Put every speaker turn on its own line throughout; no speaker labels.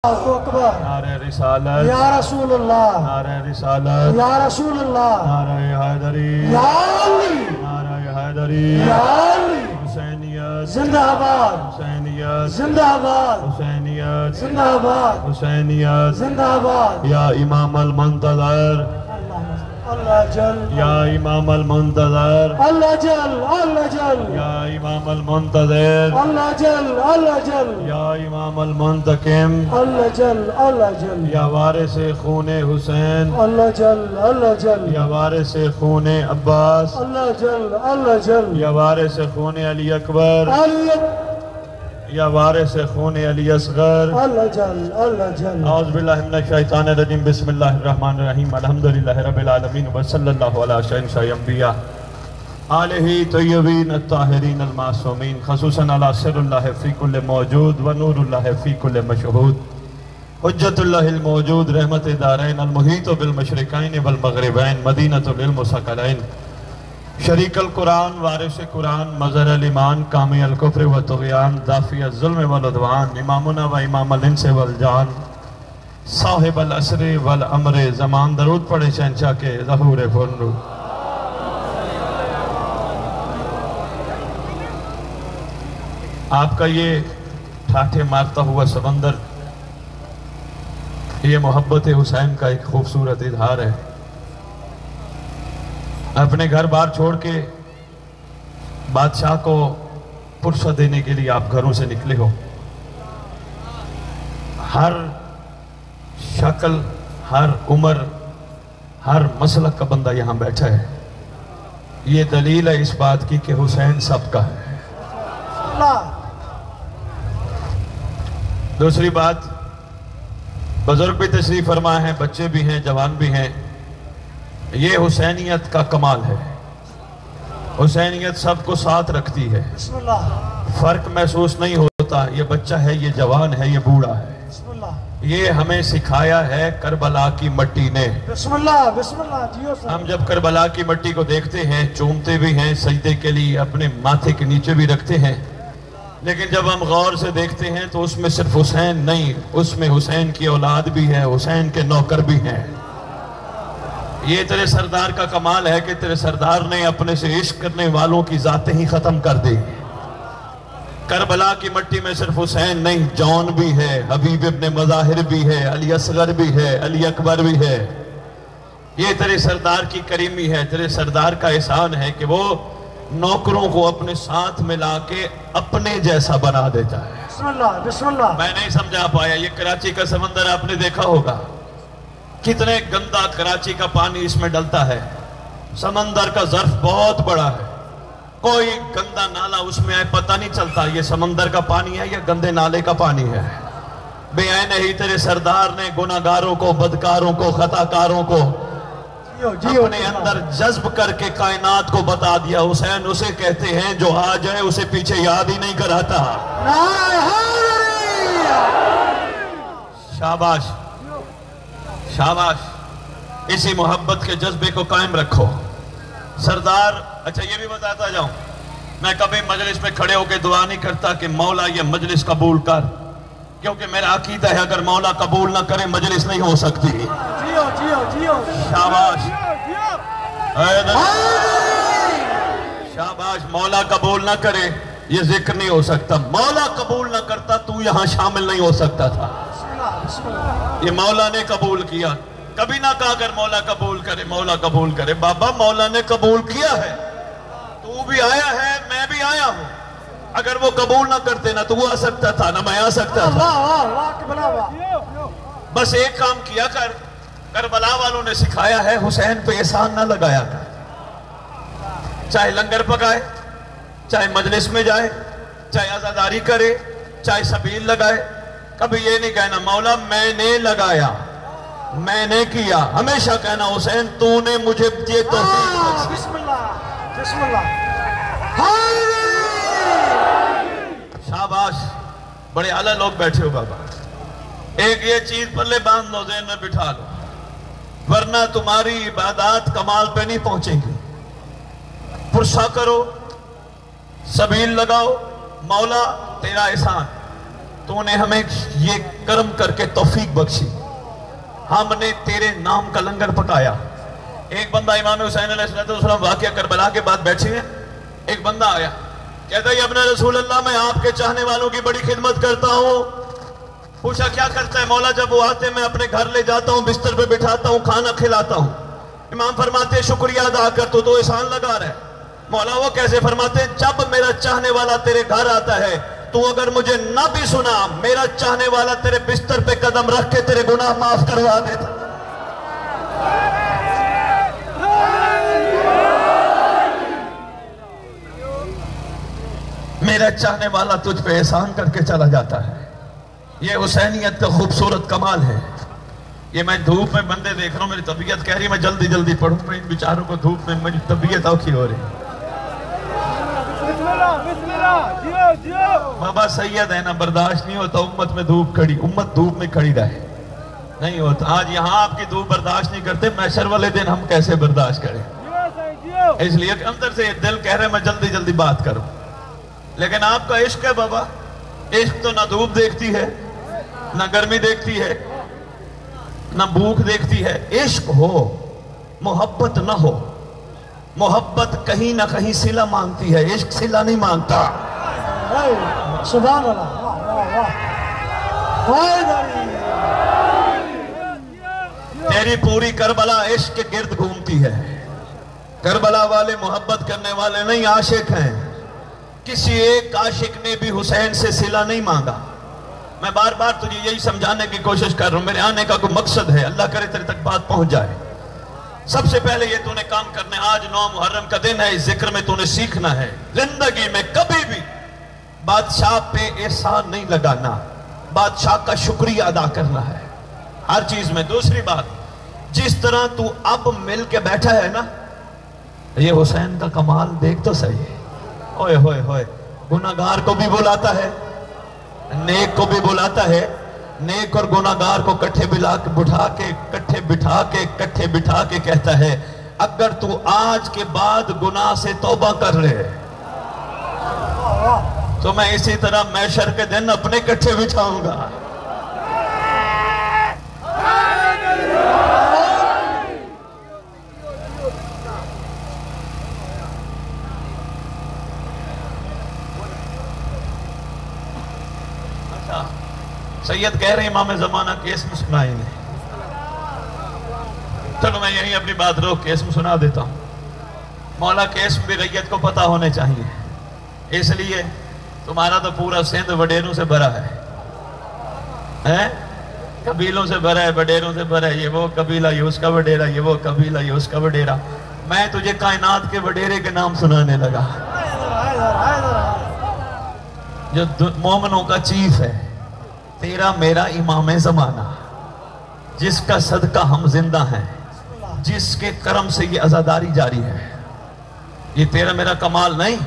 نعرہ رسالت
یا رسول اللہ،
نعرہ رسالت
یا رسول اللہ،
نعرہ حیدری
یا علی،
نعرہ حیدری
یا علی،
حسینیت
زندہ آباد،
حسینیت
زندہ آباد،
حسینیت
زندہ آباد،
حسینیت
زندہ آباد۔
یا امام المنتظر
اللہ جل،
یا امام المنتظر
اللہ جل، اللہ جل،
یا امام المنتظر
اللہ جل، اللہ جل،
یا امام المنتقم
اللہ جل، اللہ جل،
یا وارث خون حسین
اللہ جل، اللہ جل،
یا وارث خون عباس
اللہ جل، اللہ جل،
یا وارث خون علی اکبر یا وارث خون علی اصغر
اللہ جل، اللہ جل۔
اعوذ باللہ من الشیطان الرجیم بسم اللہ الرحمن الرحیم الحمدللہ رب العالمین وصلی اللہ علی شہنشاہ انبیاء آلہ طیبین الطاہرین المعصومین خصوصاً علی سر اللہ فی کل موجود و نور اللہ فی کل مشہود حجت اللہ الموجود رحمت دارین المحیط بالمشرقین والمغربین مدینۃ العلم ثقلین شریک القرآن وارث قرآن مظہر الایمان کامی الکفر و طغیان دافع الظلم والعدوان امامنا و امام الانس والجان صاحب العصر والامر زمان درود پڑھے شہنشاہ کے ظہور فرنو۔ آپ کا یہ ٹھاٹھے مارتا ہوا سمندر یہ محبت حسین کا ایک خوبصورت اظہار ہے۔ اپنے گھر بار چھوڑ کے بادشاہ کو پرسہ دینے کے لیے آپ گھروں سے نکلے ہو۔ ہر شکل، ہر عمر، ہر مسلک کا بندہ یہاں بیٹھا ہے۔ یہ دلیل ہے اس بات کی کہ حسین سب کا ہے۔ دوسری بات، بزرگ بھی تشریف فرما ہیں، بچے بھی ہیں، جوان بھی ہیں۔ یہ حسینیت کا کمال ہے۔ حسینیت سب کو ساتھ رکھتی ہے،
بسم اللہ،
فرق محسوس نہیں ہوتا، یہ بچہ ہے، یہ جوان ہے، یہ بوڑھا ہے۔
بسم اللہ،
یہ ہمیں سکھایا ہے کربلا کی مٹی نے۔
بسم اللہ، بسم اللہ، جیو سر۔
ہم جب کربلا کی مٹی کو دیکھتے ہیں، چومتے بھی ہیں، سجدے کے لیے اپنے ماتھے کے نیچے بھی رکھتے ہیں، لیکن جب ہم غور سے دیکھتے ہیں تو اس میں صرف حسین نہیں، اس میں حسین کی اولاد بھی ہے، حسین کے نوکر بھی ہیں۔ یہ تیرے سردار کا کمال ہے کہ تیرے سردار نے اپنے سے عشق کرنے والوں کی ذاتیں ہی ختم کر دی۔ کربلا کی مٹی میں صرف حسین نہیں، جون بھی ہے، حبیب ابن مظاہر بھی ہے، علی اصغر بھی ہے، علی اکبر بھی ہے۔ یہ تیرے سردار کی کریمی ہے، تیرے سردار کا احسان ہے کہ وہ نوکروں کو اپنے ساتھ ملا کے اپنے جیسا بنا دیتا ہے۔
بسم اللہ، بسم اللہ۔
میں نہیں سمجھا پایا، یہ کراچی کا سمندر آپ نے دیکھا ہوگا، کتنے گندا کراچی کا پانی اس میں ڈلتا ہے۔ سمندر کا ظرف بہت بڑا ہے، کوئی گندا نالا اس میں ہے پتہ نہیں چلتا یہ سمندر کا پانی ہے یا گندے نالے کا پانی ہے۔ بے عین ہی تیرے سردار نے گناہگاروں کو، بدکاروں کو، خطاکاروں کو اپنے اندر جذب کر کے کائنات کو بتا دیا۔ حسین اسے کہتے ہیں جو آ جائے اسے پیچھے یاد ہی نہیں کراتا۔ شاباش، شاباش، اسی محبت کے جذبے کو قائم رکھو۔ سردار، اچھا یہ بھی بتاتا جاؤں، میں کبھی مجلس میں کھڑے ہو کے دعا نہیں کرتا کہ مولا یہ مجلس قبول کر، کیونکہ میرا عقیدہ ہے اگر مولا قبول نہ کرے مجلس نہیں ہو سکتی۔
جیو جیو جیو،
شاباش، شاباش، مولا قبول نہ کرے یہ ذکر نہیں ہو سکتا۔ مولا قبول نہ کرتا تو یہاں شامل نہیں ہو سکتا تھا۔ یہ مولا نے قبول کیا، کبھی نہ کہا اگر مولا قبول کرے، مولا قبول کرے۔ بابا مولا نے قبول کیا ہے، تو بھی آیا ہے، میں بھی آیا ہوں۔ اگر وہ قبول نہ کرتے نہ تو وہ آ سکتا تھا نہ میں آ سکتا تھا۔ بس ایک کام کیا کر، کربلا والوں نے سکھایا ہے حسین پہ احسان نہ لگایا کر۔ چاہے لنگر پکائے، چاہے مجلس میں جائے، چاہے عزاداری کرے، چاہے سبیل لگائے، کبھی یہ نہیں کہنا مولا میں نے لگایا، میں نے کیا، ہمیشہ کہنا حسین تو نے مجھے یہ توفیق بخشی۔
بسم اللہ، بسم اللہ۔
شاباش، بڑے اعلیٰ لوگ بیٹھے ہو بابا۔ ایک یہ چیز پلے باندھ لو، ذہن میں بٹھا لو، ورنہ تمہاری عبادات کمال پہ نہیں پہنچیں گی۔ پرسہ کرو، سبیل لگاؤ، مولا تیرا احسان، تو نے ہمیں یہ کرم کر کے توفیق بخشی، ہم نے تیرے نام کا لنگر پکایا۔ ایک بندہ امام حسین علیہ السلام واقعہ کربلا کے بعد بیٹھے ہیں، ایک بندہ آیا کہتا ہے ابن رسول اللہ میں آپ کے چاہنے والوں کی بڑی خدمت کرتا ہوں۔ پوچھا کیا کرتا ہے؟ مولا جب وہ آتے میں اپنے گھر لے جاتا ہوں، بستر پہ بٹھاتا ہوں، کھانا کھلاتا ہوں۔ امام فرماتے ہیں شکریہ ادا کر، تو احسان لگا رہا ہے۔ مولا وہ کیسے؟ فرماتے ہیں جب میرا چاہنے والا تیرے گھر آتا ہے تو اگر مجھے نہ بھی سنا، میرا چاہنے والا تیرے بستر پہ قدم رکھ کے تیرے گناہ معاف کروا دیتا۔ میرا چاہنے والا تجھ پہ احسان کر کے چلا جاتا ہے۔ یہ حسینیت کا خوبصورت کمال ہے۔ یہ میں دھوپ میں بندے دیکھ رہا ہوں، میری طبیعت کہہ رہی میں جلدی جلدی پڑھوں، میں ان بیچاروں کو دھوپ میں میری طبیعت اوکھی ہو رہی۔ بابا سید ہے نا، برداشت نہیں ہوتا امت میں دھوپ کھڑی، امت دھوپ میں کھڑی رہے نہیں ہوتا۔ آج یہاں آپ کی دھوپ برداشت نہیں کرتے، محشر والے دن ہم کیسے برداشت کریں؟ اس لیے کہ اندر سے دل کہہ رہے میں جلدی جلدی بات کروں، لیکن آپ کا عشق ہے بابا۔ عشق تو نہ دھوپ دیکھتی ہے، نہ گرمی دیکھتی ہے، نہ بھوک دیکھتی ہے۔ عشق ہو، محبت نہ ہو، محبت کہیں نہ کہیں صلہ مانگتی ہے، عشق صلہ نہیں مانگتا۔
سبحان اللہ،
تیری پوری کربلا عشق کے گرد گھومتی ہے۔ کربلا والے محبت کرنے والے نہیں، عاشق ہیں۔ کسی ایک عاشق نے بھی حسین سے صلہ نہیں مانگا۔ میں بار بار تجھے یہی سمجھانے کی کوشش کر رہا ہوں، میرے آنے کا کوئی مقصد ہے، اللہ کرے تیرے تک بات پہنچ جائے۔ سب سے پہلے یہ تو نے کام کرنے، آج 9 محرم کا دن ہے، اس ذکر میں تو نے سیکھنا ہے زندگی میں کبھی بھی بادشاہ پہ احسان نہیں لگانا، بادشاہ کا شکریہ ادا کرنا ہے ہر چیز میں۔ دوسری بات، جس طرح تو اب مل کے بیٹھا ہے نا، یہ حسین کا کمال دیکھ تو صحیح ہے۔ اوئے ہوئے ہوئے، گناہگار کو بھی بلاتا ہے، نیک کو بھی بلاتا ہے، نیک اور گناہگار کو کٹھے بٹھا کے کہتا ہے اگر تو آج کے بعد گناہ سے توبہ کر لے تو میں اسی طرح محشر کے دن اپنے کٹھے بٹھاؤں گا۔ سید کہہ رہے امام زمانہ کیس میں سنائی نہیں، چلو میں یہیں اپنی بات روک کیس میں سنا دیتا ہوں۔ مولا کیس میں بھی ریت کو پتہ ہونے چاہیے، اس لیے تمہارا تو پورا سندھ وڈیروں سے بھرا ہے، قبیلوں سے بھرا ہے، وڈیروں سے بھرا ہے، یہ وہ قبیلہ یہ اس کا وڈیرہ، یہ وہ قبیلہ یہ اس کا وڈیرہ۔ میں تجھے کائنات کے وڈیرے کے نام سنانے لگا جو مومنوں کا چیف ہے، تیرا میرا امام زمانہ، جس کا صدقہ ہم زندہ ہیں، جس کے کرم سے یہ عزاداری جاری ہے۔ یہ تیرا میرا کمال نہیں،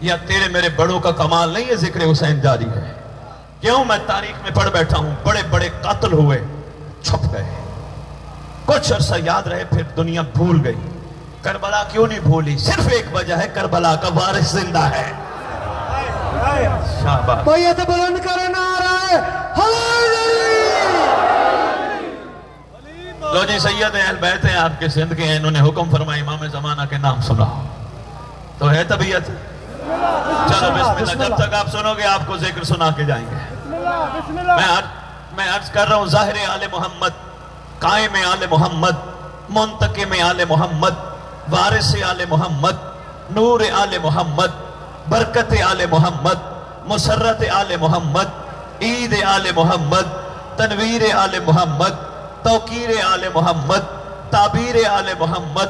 یا تیرے میرے بڑوں کا کمال نہیں، یہ ذکر حسین جاری ہے۔ کیوں؟ میں تاریخ میں پڑھ بیٹھا ہوں، بڑے بڑے قاتل ہوئے، چھپ گئے، کچھ عرصہ یاد رہے، پھر دنیا بھول گئی۔ کربلا کیوں نہیں بھولی؟ صرف ایک وجہ ہے، کربلا کا وارث زندہ ہے۔ شاباش،
بیعت بلند کرنا آ رہا ہے۔
لو جی، سید اہل بیت ہیں، آپ کے سندھ کے ہیں، انہوں نے حکم فرمایا امام زمانہ کے نام سناؤ، تو ہے طبیعت۔ چلو بسم اللہ، جب تک آپ سنو گے آپ کو ذکر سنا کے جائیں گے۔ میں عرض کر رہا ہوں، ظاہر آل محمد، قائم آل محمد، منتقم آل محمد، وارث آل محمد، نور آل محمد، برکت آل محمد، مسرت آل محمد، عید آل محمد، تنویر آل محمد، توقیر آل محمد، تعبیر آل محمد،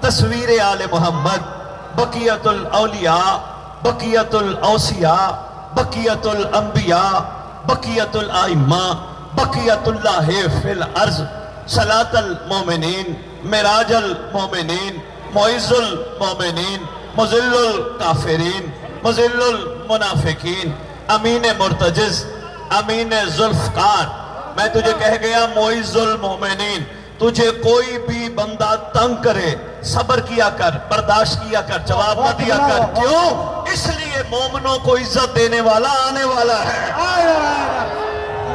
تصویر آل محمد، بقیت الاولیاء، بقیت الاوصیاء، بقیت الانبیاء، بقیت الائمہ، بقیت اللہ فی الارض، صلاة المومنین، معراج المومنین، معز المومنین، مذل الکافرین، مذل المنافقین، امین مرتجز، امین ذوالفقار۔ میں تجھے کہہ گیا معز المومنین، تجھے کوئی بھی بندہ تنگ کرے صبر کیا کر، برداشت کیا کر، جواب نہ دیا کر۔ کیوں؟ اس لیے مومنوں کو عزت دینے والا آنے والا ہے۔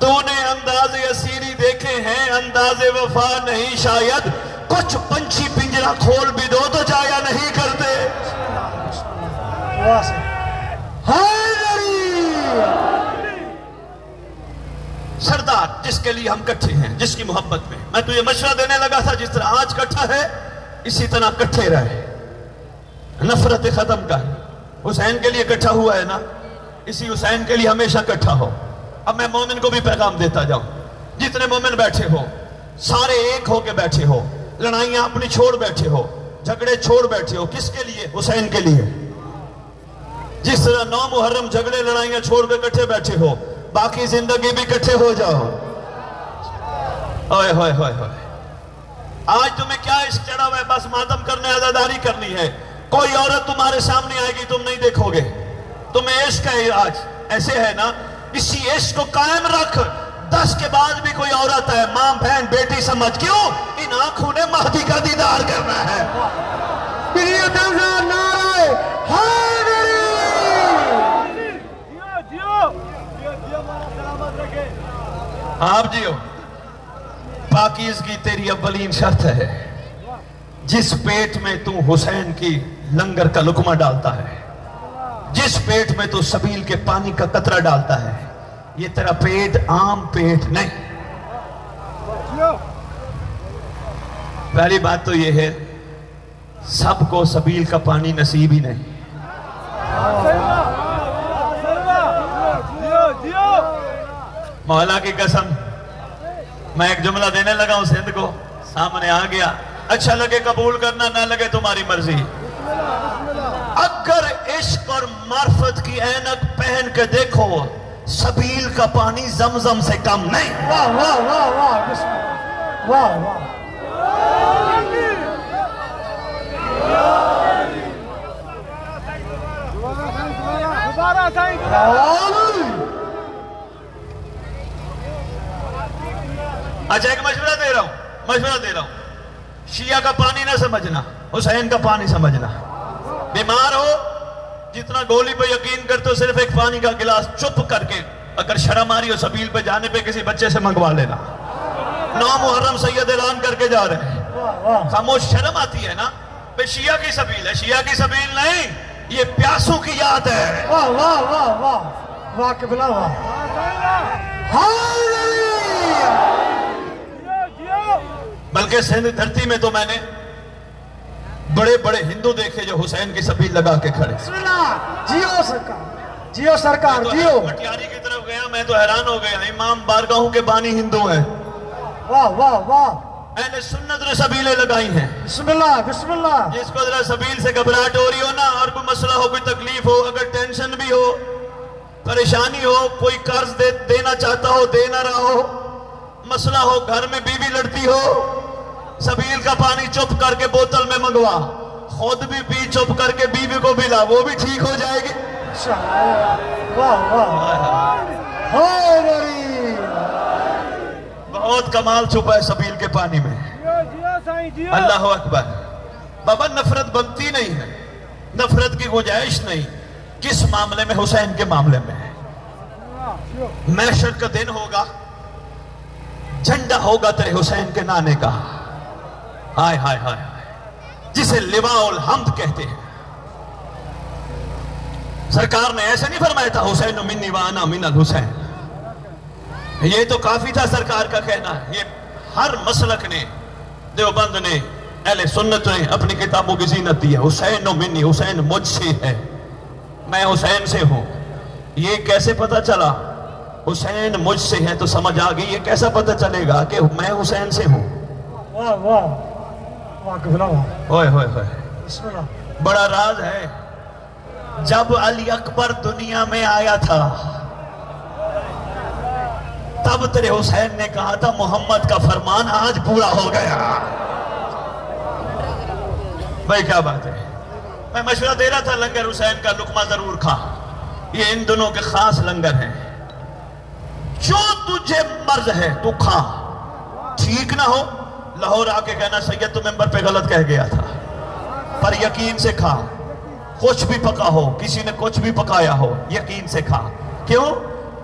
تو نے انداز اسیری دیکھے ہیں، انداز وفا نہیں شاید، کچھ پنچھی پنجرا کھول بھی دو تو جایا نہیں کرتے۔ سردار جس کے لیے ہم کٹھے ہیں، جس کی محبت میں میں تجھے مشورہ دینے لگا تھا، جس طرح آج کٹھا ہے اسی طرح کٹھے رہے، نفرت ختم کر۔ حسین کے لیے کٹھا ہوا ہے نا، اسی حسین کے لیے ہمیشہ کٹھا ہو۔ اب میں مومن کو بھی پیغام دیتا جاؤں، جتنے مومن بیٹھے ہو سارے ایک ہو کے بیٹھے ہو، لڑائیاں اپنی چھوڑ بیٹھے ہو، جھگڑے چھوڑ بیٹھے ہو، کس کے لیے؟ حسین کے لیے۔ جس طرح 9 محرم جھگڑے لڑائیاں چھوڑ کے کٹھے بیٹھے ہو، باقی زندگی بھی کٹھے ہو جاؤ۔ اوئے ہوئے ہوئے ہوئے، آج تمہیں کیا عشق چڑھا ہوا ہے؟ بس ماتم کرنے، عزاداری کرنی ہے۔ کوئی عورت تمہارے سامنے آئے گی تم نہیں دیکھو گے، تمہیں عشق ہے آج، ایسے ہے نا؟ اسی عشق کو قائم رکھ، 10 کے بعد بھی کوئی عورت ہے، ماں بہن بیٹی سمجھ، کیوں؟ ان آنکھوں نے مہدی کا دیدار کرنا ہے۔ آپ جیو، پاکیزگی تیری اولین شرط ہے۔ جس پیٹ میں تو حسین کی لنگر کا لقمہ ڈالتا ہے، جس پیٹ میں تو سبیل کے پانی کا قطرہ ڈالتا ہے، یہ تیرا پیٹ عام پیٹ نہیں۔ پہلی بات تو یہ ہے، سب کو سبیل کا پانی نصیب ہی نہیں۔ مولا کی قسم، میں ایک جملہ دینے لگا ہوں سندھ کو، سامنے آ گیا، اچھا لگے قبول کرنا، نہ لگے تمہاری مرضی۔ اگر عشق اور معرفت کی اینک پہن کے دیکھو، سبیل کا پانی زمزم سے کم نہیں۔
واہ واہ واہ واہ، بسم اللہ، واہ واہ۔
اچھا ایک مشورہ دے رہا ہوں، شیعہ کا پانی نہ سمجھنا، حسین کا پانی سمجھنا۔ بیمار ہو، جتنا گولی پہ یقین کرتے ہو، صرف ایک پانی کا گلاس چپ کر کے، اگر شرم آ رہی ہو سبیل پہ جانے پہ کسی بچے سے منگوا لینا۔ 9 محرم سید اعلان کر کے جا رہے ہیں، خاموش، شرم آتی ہے نا؟ بے شیعہ کی سبیل ہے، شیعہ کی سبیل نہیں، یہ پیاسوں کی یاد ہے۔
واہ واہ واہ واہ واہ قبلہ واہ۔
بلکہ سندھ دھرتی میں تو میں نے بڑے بڑے ہندو دیکھے جو حسین کی سبیل لگا کے کھڑے۔
بسم اللہ، جیو سرکار، جیو سرکار، جیو۔
پٹیاری کی طرف گیا، میں تو حیران ہو گیا، امام بارگاہوں کے بانی ہندو ہیں۔
واہ واہ واہ،
اہل سنت نے سبیلیں لگائی ہیں۔
بسم اللہ بسم اللہ۔
جس کو ذرا سبیل سے گھبراہٹ ہو رہی ہو نا، اور کوئی مسئلہ ہو، کوئی تکلیف ہو، اگر ٹینشن بھی ہو، پریشانی ہو، کوئی قرض دینا چاہتا ہو، دے نہ رہا ہو، مسئلہ ہو، گھر میں بیوی لڑتی ہو، سبیل کا پانی چپ کر کے بوتل میں منگوا، خود بھی پی، چپ کر کے بیوی کو پلا، وہ بھی ٹھیک ہو جائے گی۔
واہ واہ،
بہت کمال چھپا ہے سبیل کے پانی میں۔ اللہ اکبر۔ بابا نفرت بنتی نہیں ہے، نفرت کی گنجائش نہیں۔ کس معاملے میں؟ حسین کے معاملے میں۔ محشر کا دن ہوگا، جھنڈا ہوگا تیرے حسین کے نانے کا، ہائے ہائے ہائے، جسے لواء الحمد کہتے ہیں۔ سرکار نے ایسے نہیں فرمایا تھا حسین منی وانا من الحسین، یہ تو کافی تھا سرکار کا کہنا۔ یہ ہر مسلک نے، دیوبند نے، اہل سنت نے اپنی کتابوں کی زینت دی ہے۔ حسین منی، حسین مجھ سے ہے، میں حسین سے ہوں۔ یہ کیسے پتا چلا؟ حسین مجھ سے ہے تو سمجھ آ گئی، یہ کیسا پتا چلے گا کہ میں حسین سے ہوں؟
واہ واہ واہ قبلہ واہ،
ہوئے ہوئے ہوئے،
بسم اللہ۔
بڑا راز ہے، جب علی اکبر دنیا میں آیا تھا تب تیرے حسین نے کہا تھا محمد کا فرمان آج پورا ہو گیا۔ بھائی کیا بات ہے؟ میں مشورہ دے رہا تھا، لنگر حسین کا لقمہ ضرور کھا، یہ ان دنوں کے خاص لنگر ہیں، جو تجھے مرض ہے تو کھا، ٹھیک نہ ہو لاہور آ کے کہنا سید تو ممبر پہ غلط کہہ گیا تھا، پر یقین سے کھا، کچھ بھی پکا ہو، کسی نے کچھ بھی پکایا ہو، یقین سے کھا۔ کیوں؟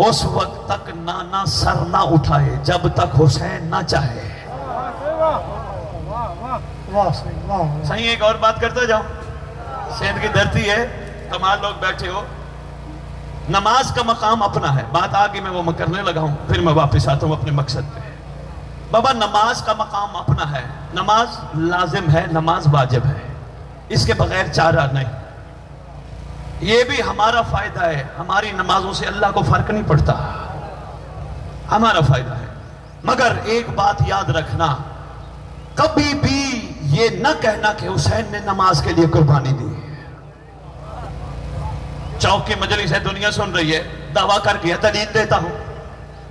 اس وقت تک نانا سر نہ اٹھائے جب تک حسین نہ چاہے. صحیح. ایک اور بات کرتا جاؤں. سندھ کی دھرتی ہے, تمام لوگ بیٹھے ہو, نماز کا مقام اپنا ہے. بات آگے میں وہ کرنے لگا ہوں, پھر میں واپس آتا ہوں اپنے مقصد پہ. بابا نماز کا مقام اپنا ہے. نماز لازم ہے, نماز واجب ہے, اس کے بغیر چارہ نہیں. یہ بھی ہمارا فائدہ ہے, ہماری نمازوں سے اللہ کو فرق نہیں پڑتا, ہمارا فائدہ ہے. مگر ایک بات یاد رکھنا, کبھی بھی یہ نہ کہنا کہ حسین نے نماز کے لیے قربانی دی. چوک کی مجلس ہے, دنیا سن رہی ہے, دعویٰ کر کے دلیل دیتا ہوں.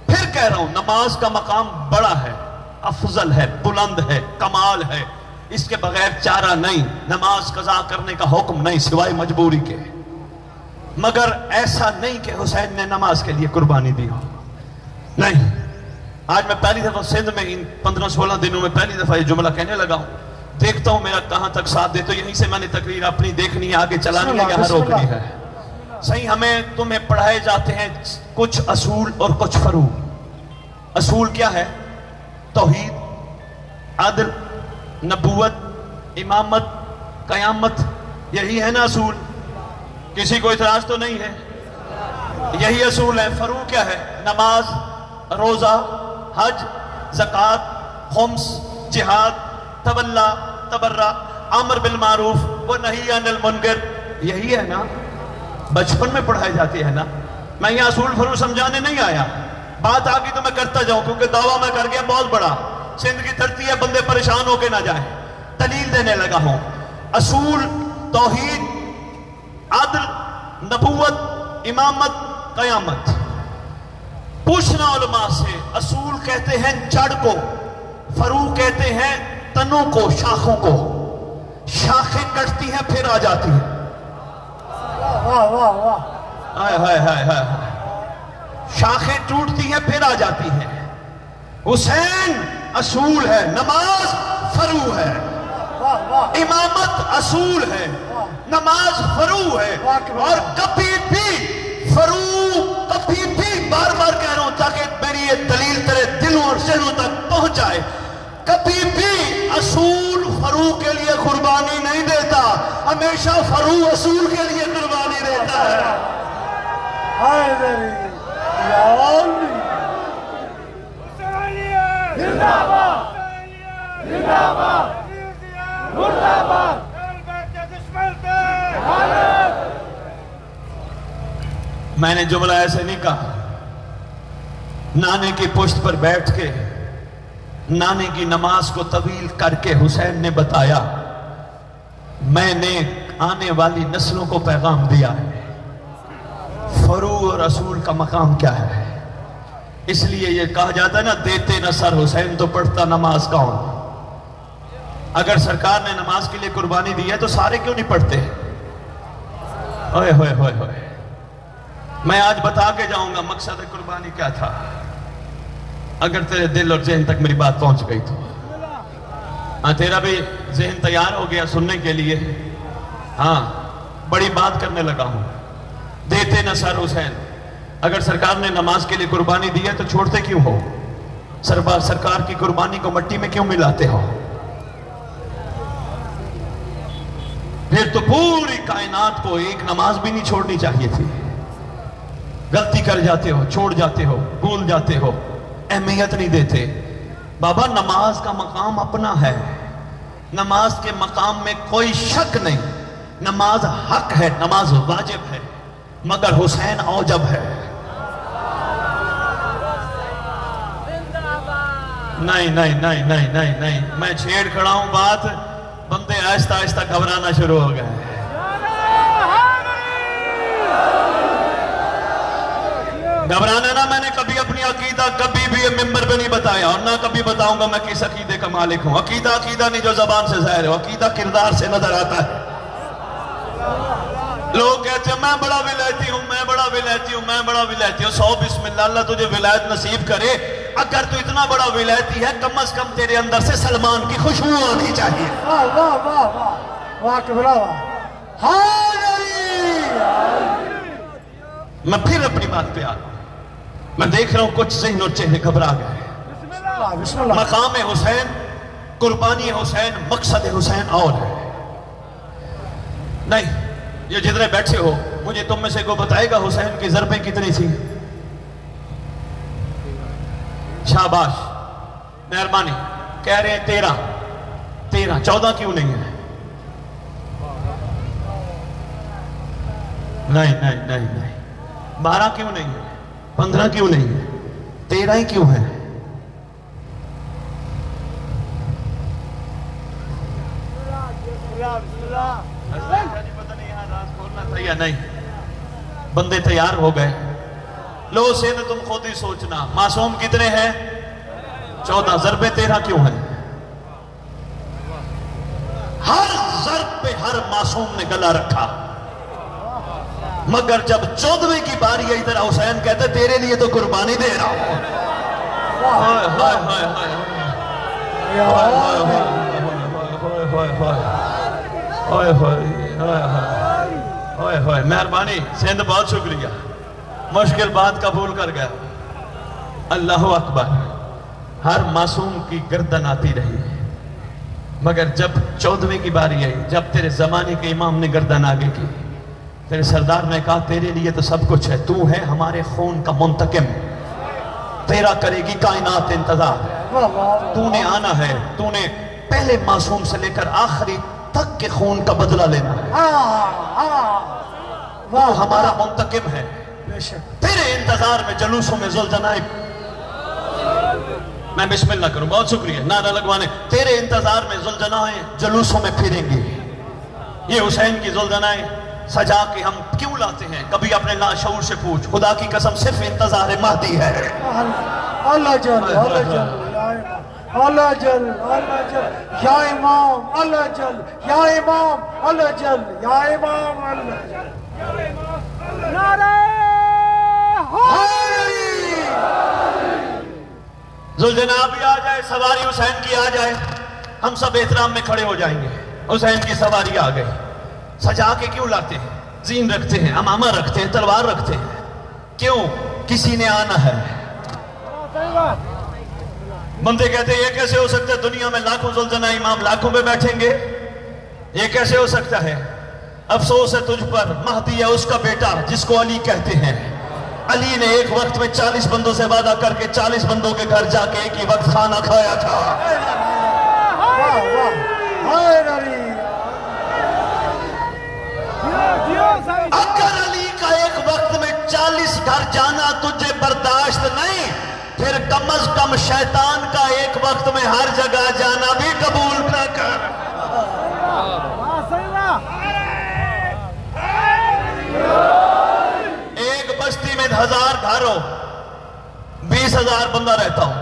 پھر کہہ رہا ہوں نماز کا مقام بڑا ہے, افضل ہے, بلند ہے, کمال ہے, اس کے بغیر چارہ نہیں. نماز قضا کرنے کا حکم نہیں سوائے مجبوری کے. مگر ایسا نہیں کہ حسین نے نماز کے لیے قربانی دی ہو, نہیں. آج میں پہلی دفعہ سندھ میں ان 15-16 دنوں میں پہلی دفعہ یہ جملہ کہنے لگا ہوں. دیکھتا ہوں میرا کہاں تک ساتھ دے. تو یہیں سے میں نے تقریر اپنی دیکھنی ہے, آگے چلانی ہے, یہاں روکنی ہے. صحیح. ہمیں تمہیں پڑھائے جاتے ہیں کچھ اصول اور کچھ فروع. اصول کیا ہے؟ توحید, عدل, نبوت, امامت, قیامت. یہی ہے نا اصول؟ کسی کو اعتراض تو نہیں ہے؟ یہی اصول ہے. فروع کیا ہے؟ نماز, روزہ, حج, زکوٰۃ, خمس, جہاد, تولا, تبرع, امر بالمعروف ونہی عن المنکر. یہی ہے نا؟ بچپن میں پڑھائی جاتی ہے نا. میں یہ اصول فروع سمجھانے نہیں آیا, بات آگی تو میں کرتا جاؤں, کیونکہ دعویٰ میں کر گیا بہت بڑا. سندھ کی دھرتی ہے, بندے پریشان ہو کے نہ جائیں. دلیل دینے لگا ہوں. اصول توحید, عدل, نبوت, امامت, قیامت. پوچھنا علماء سے. اصول کہتے ہیں جڑ کو, فروع کہتے ہیں تنوں کو, شاخوں کو. شاخیں کٹتی ہیں پھر آ جاتی ہیں.
واہ واہ واہ.
ہائے ہائے ہائے ہائے. شاخیں ٹوٹتی ہیں پھر آ جاتی ہیں. حسین اصول ہے, نماز فروع ہے. امامت اصول ہے, نماز فروع ہے. اور کبھی بھی فروع, کبھی بھی, بار بار کہہ رہا ہوں تاکہ میری یہ دلیل تیرے دلوں اور ذہنوں تک پہنچ جائے, کبھی بھی اصول فروع کے لیے قربانی نہیں دیتا, ہمیشہ فروع اصول کے لیے قربانی دیتا ہے. میں نے جملہ ایسے نہیں کہا. نانے کی پشت پر بیٹھ کے نانے کی نماز کو طویل کر کے حسین نے بتایا, میں نے آنے والی نسلوں کو پیغام دیا ہے فروع اور اصول کا مقام کیا ہے. اس لیے یہ کہا جاتا ہے نا, دیتے نہ سر حسین تو پڑھتا نماز کون. اگر سرکار نے نماز کے لیے قربانی دی ہے تو سارے کیوں نہیں پڑھتے؟ ہوئے ہوئے ہوئے ہوئے. میں آج بتا کے جاؤں گا مقصد قربانی کیا تھا, اگر تیرے دل اور ذہن تک میری بات پہنچ گئی تو. ہاں, تیرا بھی ذہن تیار ہو گیا سننے کے لیے. ہاں, بڑی بات کرنے لگا ہوں. دیتے نہ سر حسین. اگر سرکار نے نماز کے لیے قربانی دی ہے تو چھوڑتے کیوں ہو؟ سرکار کی قربانی کو مٹی میں کیوں ملاتے ہو؟ پھر تو پوری کائنات کو ایک نماز بھی نہیں چھوڑنی چاہیے تھی. غلطی کر جاتے ہو, چھوڑ جاتے ہو, بھول جاتے ہو, اہمیت نہیں دیتے. بابا نماز کا مقام اپنا ہے, نماز کے مقام میں کوئی شک نہیں. نماز حق ہے, نماز واجب ہے, مگر حسین اوجب ہے. نہیں نہیں نہیں نہیں نہیں نہیں, میں چھیڑ کھڑا ہوں بات, بندے آہستہ آہستہ گھبرانا شروع ہو گئے. گھبرانا نہ, میں نے کبھی اپنی عقیدہ کبھی بھی یہ ممبر پہ نہیں بتایا, اور نہ کبھی بتاؤں گا میں کس عقیدے کا مالک ہوں. عقیدہ عقیدہ نہیں جو زبان سے ظاہر ہے, عقیدہ کردار سے نظر آتا ہے. لوگ کہتے ہیں میں بڑا ولایتی ہوں, میں بڑا ولایتی ہوں, میں بڑا ولایتی ہوں. 100 بسم اللہ, اللہ تجھے ولایت نصیب کرے. اگر تو اتنا بڑا ولایتی ہے, کم از کم تیرے اندر سے سلمان کی خوشبو آنی چاہیے.
واہ واہ واہ واہ واہ کبرا واہ.
میں پھر اپنی بات پہ آ رہا ہوں. میں دیکھ رہا ہوں کچھ ذہن اور چہرے گھبرا گئے.
بسم اللہ.
مقام حسین، قربانی حسین، مقصد حسین اور ہے. نہیں، یہ جتنے بیٹھے ہو مجھے تم میں سے کوئی بتائے گا حسین کی ضربیں کتنی تھی؟ شاباش، مہربانی. کہہ رہے ہیں 13. 14 کیوں نہیں ہے؟ نہیں. 12 کیوں نہیں ہے؟ 15 کیوں نہیں ہے؟ 13 ہی کیوں ہے؟ پتہ نہیں یہاں راز کھولنا تھا یا نہیں. بندے تیار ہو گئے. لو سید تم خود ہی سوچنا. معصوم کتنے ہیں؟ 14. ضربیں 13 کیوں ہیں؟ ہر ضرب پہ ہر معصوم نے گلا رکھا، مگر جب 14ویں کی باری آئی ادھر حسین کہتے تیرے لیے تو قربانی دے رہا ہوں. مہربانی. سندھ بہت شکریہ، مشکل بات قبول کر گیا. اللہ اکبر. ہر معصوم کی گردن آتی رہی، مگر جب 14ویں کی باری آئی، جب تیرے زمانے کے امام نے گردن آگے کی، تیرے سردار نے کہا تیرے لیے تو سب کچھ ہے، تو ہے ہمارے خون کا منتقم، تیرا کرے گی کائنات انتظار. تو نے آنا ہے، تو نے پہلے معصوم سے لے کر آخری تک کے خون کا بدلہ لینا ہے. وہ ہمارا منتقم ہے. تیرے انتظار میں جلوسوں میں ذوالجنائب، میں بسم اللہ کروں. بہت شکریہ نعرہ لگوانے. تیرے انتظار میں ذوالجنائب جلوسوں میں پھریں گے. یہ حسین کی ذوالجنائب سجا کے ہم کیوں لاتے ہیں؟ کبھی اپنے لاشعور سے پوچھ. خدا کی قسم صرف انتظار مہدی ہے.
اللہ جل اللہ جل اللہ جل یا امام اللہ جل یا امام اللہ جل یا امام اللہ جل. نعرہ حیدری.
ذوالجناب بھی آ جائے، سواری حسین کی آ جائے، ہم سب احترام میں کھڑے ہو جائیں گے. حسین کی سواری آ گئی. سجا کے کیوں لاتے ہیں؟ زین رکھتے ہیں، امامہ رکھتے ہیں، تلوار رکھتے ہیں. کیوں؟ کسی نے آنا ہے. بندے کہتے ہیں یہ کیسے ہو سکتا ہے؟ دنیا میں لاکھوں ذوالجناح امام لاکھوں پہ بیٹھیں گے، یہ کیسے ہو سکتا ہے؟ افسوس ہے تجھ پر، مہدی ہے اس کا بیٹا جس کو علی کہتے ہیں. علی نے ایک وقت میں 40 بندوں سے وعدہ کر کے 40 بندوں کے گھر جا کے ایک ہی وقت کھانا کھایا تھا. اگر علی کا ایک وقت میں 40 گھر جانا تجھے برداشت نہیں، پھر کم از کم شیطان کا ایک وقت میں ہر جگہ جانا بھی قبول نہ کر. ایک بستی میں 1000 گھر ہو، 20,000 بندہ رہتا ہوں.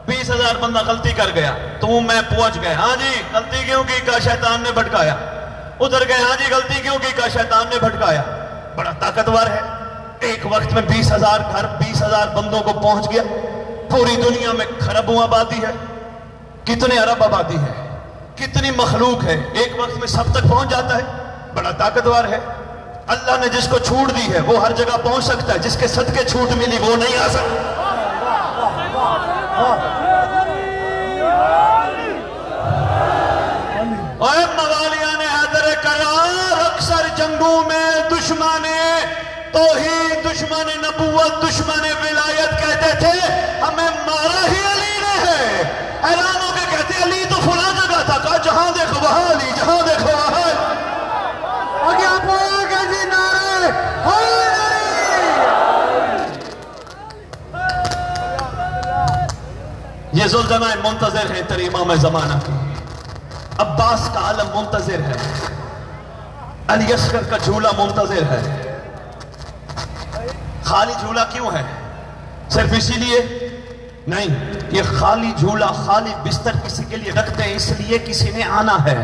20,000 بندہ غلطی کر گیا، تو میں پہنچ گئے. ہاں جی غلطی کیوں کی؟ کہا شیطان نے بھٹکایا. ادھر گئے، ہاں جی غلطی کیوں کی؟ کہا شیطان نے بھٹکایا. بڑا طاقتور ہے. ایک وقت میں 20,000 گھر 20,000 بندوں کو پہنچ گیا. پوری دنیا میں خربوں آبادی ہے، کتنے ارب آبادی ہے، کتنی مخلوق ہے، ایک وقت میں سب تک پہنچ جاتا ہے. بڑا طاقتور ہے. اللہ نے جس کو چھوٹ دی ہے وہ ہر جگہ پہنچ سکتا ہے، جس کے صدقے چھوٹ ملی وہ نہیں آ سکتا. اے موالیان حیدر کرار، اکثر جنگوں میں دشمن توحید، دشمن نبوت، دشمن ولایت کہتے تھے ہمیں مارا ہی علی نے ہے. اعلان ہو کے کہتے علی تو فلاں جگہ تھا. کہا جہاں دیکھو وہاں علی، جہاں دیکھو وہاں علی.
آگے آپ آگے جی نعرہ حیدری.
یہ ذوالجناح منتظر ہے تیرے امام زمانہ کی. عباس کا عالم منتظر ہے، علی اصغر کا جھولا منتظر ہے. خالی جھولا کیوں ہے؟ صرف اسی لیے نہیں، یہ خالی جھولا، خالی بستر کسی کے لیے رکھتے ہیں اس لیے کسی نے آنا ہے.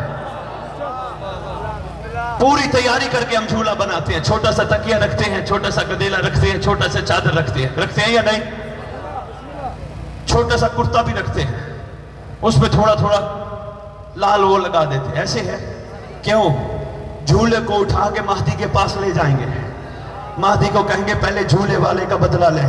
پوری تیاری کر کے ہم جھولا بناتے ہیں. چھوٹا سا تکیہ رکھتے ہیں، چھوٹا سا گدیلا رکھتے ہیں، چھوٹا سا چادر رکھتے ہیں یا نہیں؟ چھوٹا سا کرتا بھی رکھتے ہیں، اس پہ تھوڑا تھوڑا لال وہ لگا دیتے ہیں. ایسے ہے کیوں؟ جھولے کو اٹھا کے مہدی کے پاس لے جائیں گے، مہدی کو کہیں گے پہلے جھولے والے کا بدلہ لیں.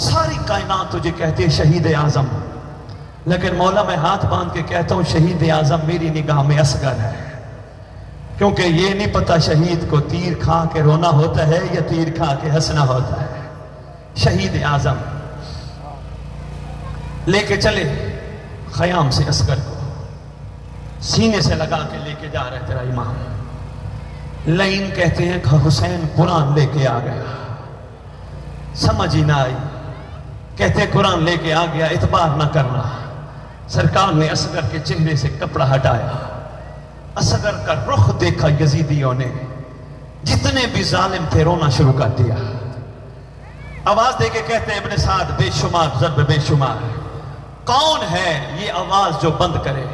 ساری کائنات تجھے کہتی ہے شہید اعظم، لیکن مولا میں ہاتھ باندھ کے کہتا ہوں شہید اعظم میری نگاہ میں اصغر ہے، کیونکہ یہ نہیں پتا شہید کو تیر کھا کے رونا ہوتا ہے یا تیر کھا کے ہنسنا ہوتا ہے۔ شہید اعظم لے کے چلے خیام سے اصغر کو، سینے سے لگا کے لے کے جا رہے تیرا امام۔ لائن کہتے ہیں کہ حسین قرآن لے کے آ گیا، سمجھ ہی نہ آئی، کہتے ہیں قرآن لے کے آ گیا، اعتبار نہ کرنا۔ سرکار نے اصغر کے چہرے سے کپڑا ہٹایا، اصغر کا رخ دیکھا یزیدیوں نے، جتنے بھی ظالم تھے رونا شروع کر دیا۔ آواز دے کے کہتے ہیں ابن سعد بے شمار ضرب بے شمار، کون ہے یہ آواز جو بند کرے؟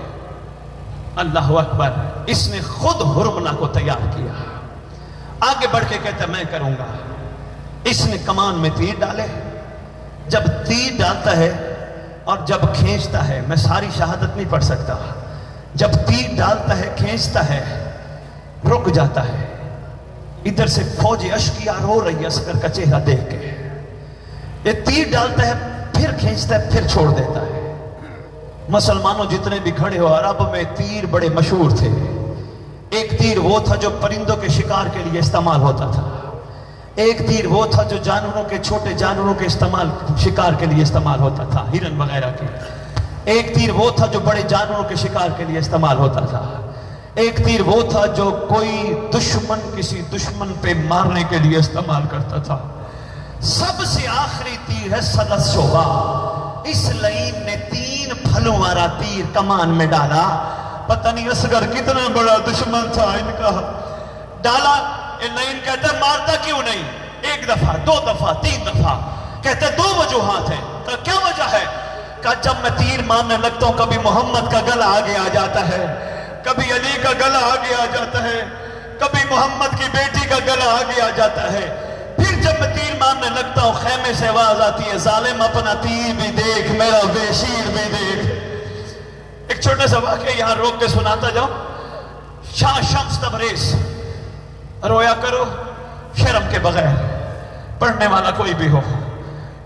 اللہ اکبر، اس نے خود حرملہ کو تیار کیا۔ آگے بڑھ کے کہتا ہے میں کروں گا۔ اس نے کمان میں تیر ڈالے، جب تیر ڈالتا ہے اور جب کھینچتا ہے، میں ساری شہادت نہیں پڑھ سکتا، جب تیر ڈالتا ہے کھینچتا ہے رک جاتا ہے، ادھر سے فوج اشکیا رو رہی ہے اصغر کا چہرہ دیکھ کے۔ یہ تیر ڈالتا ہے پھر کھینچتا ہے پھر چھوڑ دیتا ہے۔ مسلمانوں جتنے بھی کھڑے ہو، عرب میں تیر بڑے مشہور تھے۔ ایک تیر وہ تھا جو پرندوں کے شکار کے لیے استعمال ہوتا تھا، ایک تیر وہ تھا جو جانوروں کے چھوٹے جانوروں کے شکار کے لیے استعمال ہوتا تھا، ہرن وغیرہ کے۔ ایک تیر وہ تھا جو بڑے جانوروں کے شکار کے لیے استعمال ہوتا تھا، ایک تیر وہ تھا جو کوئی دشمن کسی دشمن پہ مارنے کے لیے استعمال کرتا تھا۔ سب سے آخری تیر ہے سلس شعبہ۔ اس لائن نے 3 پھلوں والا تیر کمان میں ڈالا، پتہ نہیں اصغر کتنا بڑا دشمن تھا ان کا، ڈالا۔ یہ لائن کہتا ہے مارتا کیوں نہیں؟ 1 دفعہ 2 دفعہ 3 دفعہ، کہتے ہیں 2 وجوہات ہیں۔ کہ کیا وجہ ہے؟ کہ جب میں تیر مارنے لگتا ہوں کبھی محمد کا گلا آگے آ جاتا ہے، کبھی علی کا گلا آگے آ جاتا ہے، کبھی محمد کی بیٹی کا گلا آگے آ جاتا ہے۔ پھر جب میں تیر مارنے لگتا ہوں خیمے سے آواز آتی ہے ظالم اپنا تیر بھی دیکھ میرا بے شیر بھی دیکھ۔ ایک چھوٹا سا واقعہ یہاں روک کے سناتا جاؤ۔ شاہ شمس تبریز، رویا کرو شرم کے بغیر، پڑھنے والا کوئی بھی ہو،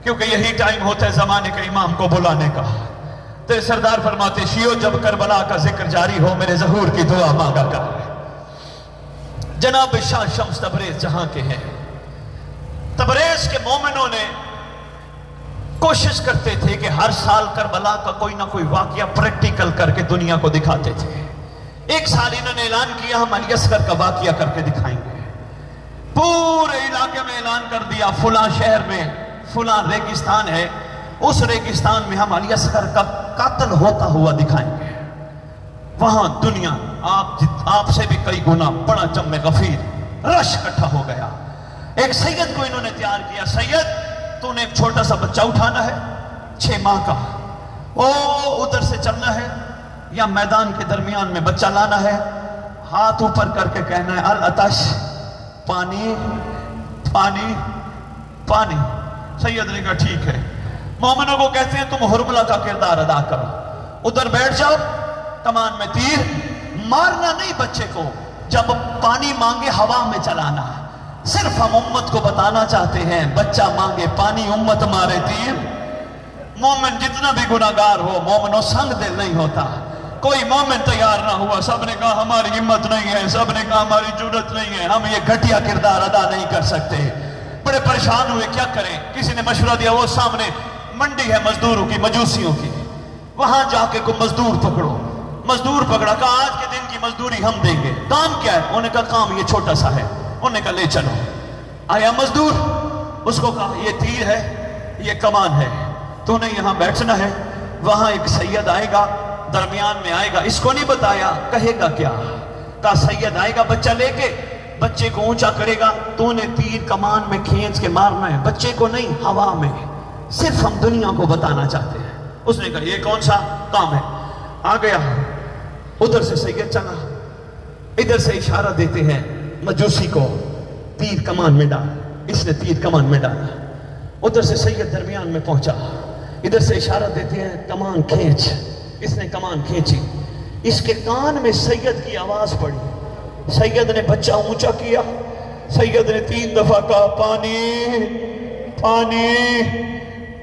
کیونکہ یہی ٹائم ہوتا ہے زمانے کے امام کو بلانے کا۔ تیرے سردار فرماتے شیعو جب کربلا کا ذکر جاری ہو میرے ظہور کی دعا مانگا کر۔ جناب شاہ شمس تبریز جہاں کے ہیں، تبریز کے مومنوں نے کوشش کرتے تھے کہ ہر سال کربلا کا کوئی نہ کوئی واقعہ پریکٹیکل کر کے دنیا کو دکھاتے تھے۔ ایک سال انہوں نے اعلان کیا ہم علی اصغر کا واقعہ کر کے دکھائیں گے۔ پورے علاقے میں اعلان کر دیا فلاں شہر میں فلاں ریگستان ہے، اس ریگستان میں ہم علی اصغر کا قاتل ہوتا ہوا دکھائیں گے۔ وہاں دنیا آپ سے بھی کئی گنا بڑا جم غفیر رش اکٹھا ہو گیا۔ ایک سید کو انہوں نے تیار کیا، سید تو نے ایک چھوٹا سا بچہ اٹھانا ہے 6 ماہ کا، ادھر سے چلنا ہے یا میدان کے درمیان میں بچہ لانا ہے، ہاتھ اوپر کر کے کہنا ہے العطش، پانی پانی پانی۔ سید نے کہا ٹھیک ہے۔ مومنوں کو کہتے ہیں تم حرملہ کا کردار ادا کرو، ادھر بیٹھ جاؤ، کمان میں تیر مارنا نہیں بچے کو، جب پانی مانگے ہوا میں چلانا۔ صرف ہم امت کو بتانا چاہتے ہیں بچہ مانگے پانی امت مارے تیر۔ مومن جتنا بھی گناہگار ہو، مومنوں سنگ دل نہیں ہوتا۔ کوئی مومن تیار نہ ہوا، سب نے کہا ہماری ہمت نہیں ہے، سب نے کہا ہماری جرت نہیں ہے، ہم یہ گھٹیا کردار ادا نہیں کر سکتے۔ بڑے پریشان ہوئے کیا کریں؟ کسی نے مشورہ دیا وہ سامنے منڈی ہے مزدوروں کی، مجوسیوں کی، وہاں جا کے کوئی مزدور پکڑو۔ مزدور پکڑا، کہا آج کے دن کی مزدوری ہم دیں گے، کام کیا ہے؟ انہوں نے کہا کام یہ چھوٹا سا ہے۔ انہوں نے کہا لے چلو۔ آیا مزدور، اس کو کہا یہ تیر ہے، یہ کمان ہے، تو نے یہاں بیٹھنا ہے، وہاں ایک سید آئے گا درمیان میں آئے گا، اس کو نہیں بتایا کہے گا کیا، کہا سید آئے گا بچہ لے کے، بچے کو اونچا کرے گا، تو نے تیر کمان میں کھینچ کے مارنا ہے، بچے کو نہیں ہوا میں، صرف ہم دنیا کو بتانا چاہتے ہیں۔ اس نے کہا یہ کون سا کام ہے؟ آ گیا، ادھر سے سید چلا، ادھر سے اشارہ دیتے ہیں مجوسی کو تیر کمان میں ڈال، اس نے تیر کمان میں ڈالا، ادھر سے سید درمیان میں پہنچا، ادھر سے اشارہ دیتے ہیں کمان کھینچ، اس نے کمان کھینچی، اس کے کان میں سید کی آواز پڑی، سید نے بچہ اونچا کیا، سید نے 3 دفعہ کہا پانی پانی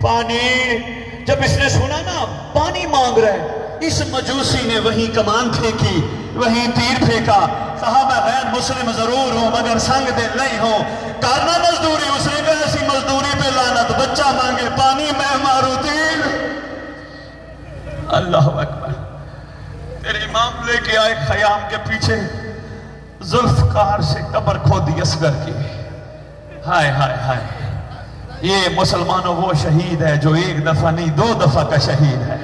پانی. جب اس نے سنا نا پانی مانگ رہا ہے، اس مجوسی نے وہیں کمان پھینکی، وہیں تیر پھینکا. کہا میں غیر مسلم ضرور ہوں مگر سنگ دل نہیں ہوں. کرنا مزدوری، اس نے کہا ایسی مزدوری پہ لعنت، بچہ مانگے پانی میں مارو تیر. اللہ اکبر. تیرے امام لے کے آئے خیام کے پیچھے، ذوالفقار سے قبر کھودی اصغر کی. ہائے ہائے ہائے، یہ مسلمانوں وہ شہید ہے جو ایک دفعہ نہیں 2 دفعہ کا شہید ہے.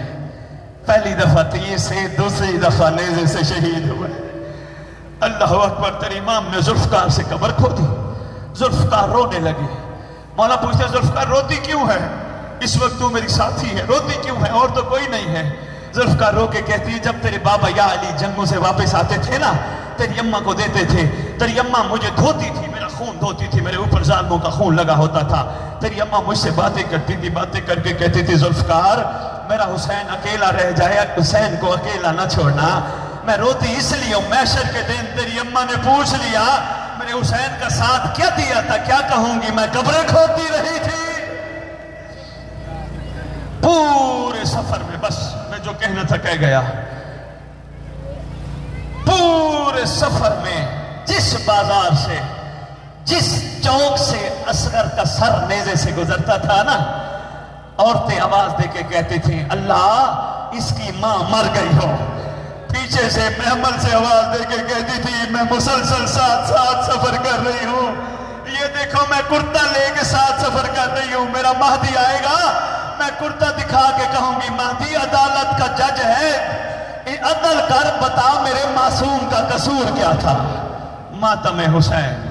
پہلی دفعہ تیر سے، دوسری دفعہ نیزے سے شہید ہوئے. اللہ اکبر. تیرے امام نے ذوالفقار سے قبر کھودی. ذوالفقار رونے لگے. مولا پوچھتے ذوالفقار روتی کیوں ہے؟ اس وقت تو میری ساتھی ہے، روتی کیوں ہے؟ اور تو کوئی نہیں ہے. ذوالفقار رو کے کہتی ہے جب تیرے بابا یا علی جنگوں سے واپس آتے تھے نا، تیری اماں کو دیتے تھے، تیری اماں مجھے دھوتی تھی، میرا خون دھوتی تھی، میرے اوپر ظالموں کا خون لگا ہوتا تھا. تیری اماں مجھ سے باتیں کرتی تھی، باتیں کر کے کہتی تھی ذوالفقار میرا حسین اکیلا رہ جائے، حسین کو اکیلا نہ چھوڑنا. میں روتی اس لیے ہوں، محشر کے دن تیری اماں نے پوچھ لیا میرے حسین کا ساتھ کیا دیا تھا، کیا کہوں گی؟ میں قبریں کھودتی رہی تھی. پورے سفر میں بس میں جو کہنا تھا کہہ گیا. پورے سفر میں جس بازار سے، جس چوک سے اصغر کا سر نیزے سے گزرتا تھا نا، عورتیں آواز دے کے کہتی تھیں اللہ اس کی ماں مر گئی ہو. پیچھے سے محمل سے آواز دے کے کہتی تھی میں مسلسل ساتھ سفر کر رہی ہوں، یہ دیکھو میں کرتا لے کے ساتھ سفر کر رہی ہوں، میرا مہدی آئے گا میں کرتا دکھا کے کہوں گی مہدی عدالت کا جج ہے، عدل کر بتا میرے معصوم کا قصور کیا تھا. ماتم حسین.